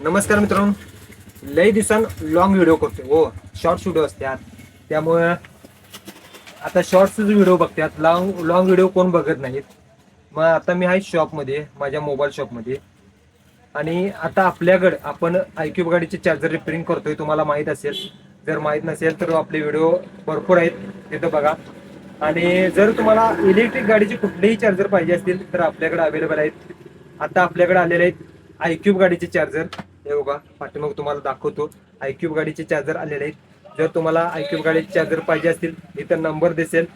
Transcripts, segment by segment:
नमस्कार मित्रांनो. लई दिवसांन लॉंग व्हिडिओ करतोय हो. शॉर्ट्स व्हिडिओ असतात त्यामुळे आता शॉर्ट्सच व्हिडिओ बघतात. लॉंग लॉंग व्हिडिओ कोण बघत नाहीत. मग आता मी आहे शॉपमध्ये, माझ्या मोबाईल शॉपमध्ये. आणि आता आपल्याकडे आपण आयक्यूब गाडीचे चार्जर रिपेअरिंग करतोय. तुम्हाला माहीत असेल, जर माहीत नसेल तर आपले व्हिडिओ भरपूर आहेत, तिथं बघा. आणि जर तुम्हाला इलेक्ट्रिक गाडीचे कुठलेही चार्जर पाहिजे असतील तर आपल्याकडे अवेलेबल आहेत. आता आपल्याकडे आलेले आहेत आयक्यूब गाडीचे चार्जर. हे बघा पाठीमाग तुम्हाला दाखवतो. आयक्यूब गाडीचे चार्जर आलेले आहेत. जर तुम्हाला आयक्यूब गाडीचे चार्जर पाहिजे असतील इथं नंबर दिसेल,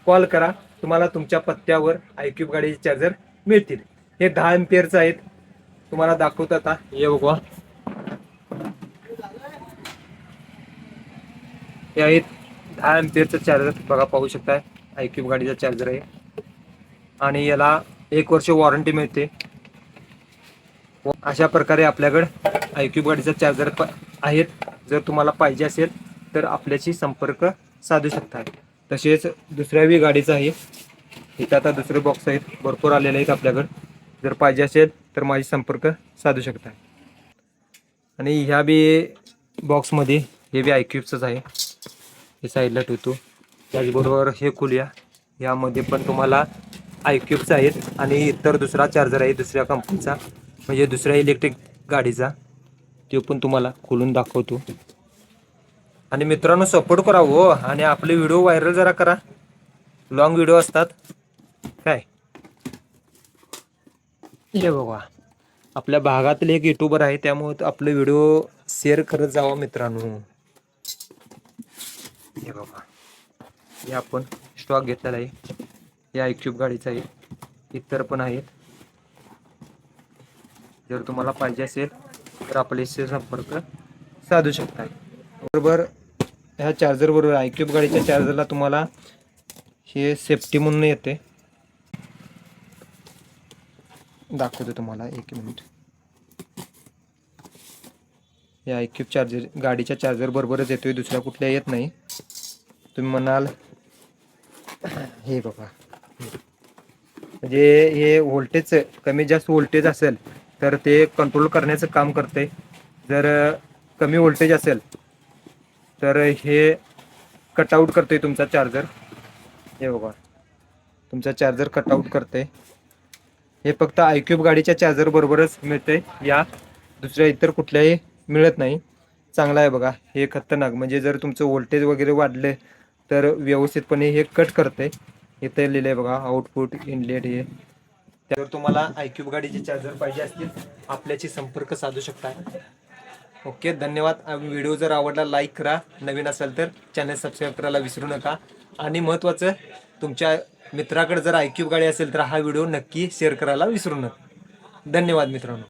कॉल करा. तुम्हाला तुमच्या पत्त्यावर आयक्यूब गाडीचे चार्जर मिळतील. हे 10 एम्पियरचं आहेत. तुम्हाला दाखवतो आता. हे बघा, हे आहेत 10 एम्पियरचं चार्जर. बघा पाहू शकताय, आयक्यूब गाडीचा चार्जर आहे. आणि याला 1 वर्ष वॉरंटी मिळते. अशा प्रकारे आपल्याकडे आयक्यूब गाडीचा चार्जर आहेत. जर तुम्हाला पाहिजे असेल तर आपल्याशी संपर्क साधू शकता. तसेच दुसऱ्या बी गाडीचं आहे. इथं आता दुसरे बॉक्स आहेत, भरपूर आलेले आहेत आपल्याकडे. जर पाहिजे असेल तर माझी संपर्क साधू शकता. आणि ह्या बी बॉक्समध्ये हे बी आयक्यूबचंच आहे. हे साईडला ठेवतो. त्याचबरोबर हे खोलूया. यामध्ये पण तुम्हाला आयक्यूबचं आहेत आणि इतर दुसरा चार्जर आहे दुसऱ्या कंपनीचा, म्हणजे दुसऱ्या इलेक्ट्रिक गाडीचा. तो पण तुम्हाला खोलून दाखवतो. आणि मित्रांनो, सपोर्ट करा हो, आणि आपले व्हिडिओ व्हायरल जरा करा. लॉंग व्हिडिओ असतात काय. हे बघा, आपल्या भागातील एक युट्यूबर आहे, त्यामुळे आपले व्हिडिओ शेअर करत जावा मित्रांनो. हे बघा, हे आपण स्टॉक घेतलेला आहे. हे आयक्यूब गाडीचा आहे. इतर पण आहेत. जर तुम्हाला पाहिजे असेल तर आपल्याशी संपर्क साधू शकता. बरोबर, ह्या चार्जर बरोबर आयक्यूब गाडीच्या चार्जरला तुम्हाला हे सेफ्टी म्हणून येते. दाखवतो तुम्हाला, 1 मिनिट. हे आयक्यूब चार्जर गाडीच्या चार्जर बरोबरच येतोय, दुसऱ्या कुठल्या येत नाही. तुम्ही म्हणाल, हे बघा, म्हणजे हे व्होल्टेज कमी जास्त व्होल्टेज असेल तर ते कंट्रोल करण्याचं काम करते. जर कमी व्होल्टेज असेल तर हे कटआउट करते तुमचा चार्जर. हे बघा, तुमचा चार्जर कटआउट करते. हे फक्त आयक्यूब गाडीच्या चार्जर बरोबरच मिळते, या दुसऱ्या इतर कुठल्याही मिळत नाही. चांगला आहे बघा. हे खतरनाक, म्हणजे जर तुमचं व्होल्टेज वगैरे वाढले तर व्यवस्थितपणे हे कट करते. इथे लिहिलं आहे बघा, आउटपुट इनलेट. हे त्यावर तुम्हाला आयक्यूब गाडीचे चार्जर पाहिजे असतील आपल्याशी संपर्क साधू शकता. ओके, धन्यवाद. व्हिडिओ जर आवडला लाईक करा, नवीन असेल तर चॅनल सबस्क्राईब करायला विसरू नका. आणि महत्त्वाचं, तुमच्या मित्राकडे जर आयक्यूब गाडी असेल तर हा व्हिडिओ नक्की शेअर करायला विसरू नका. धन्यवाद मित्रांनो.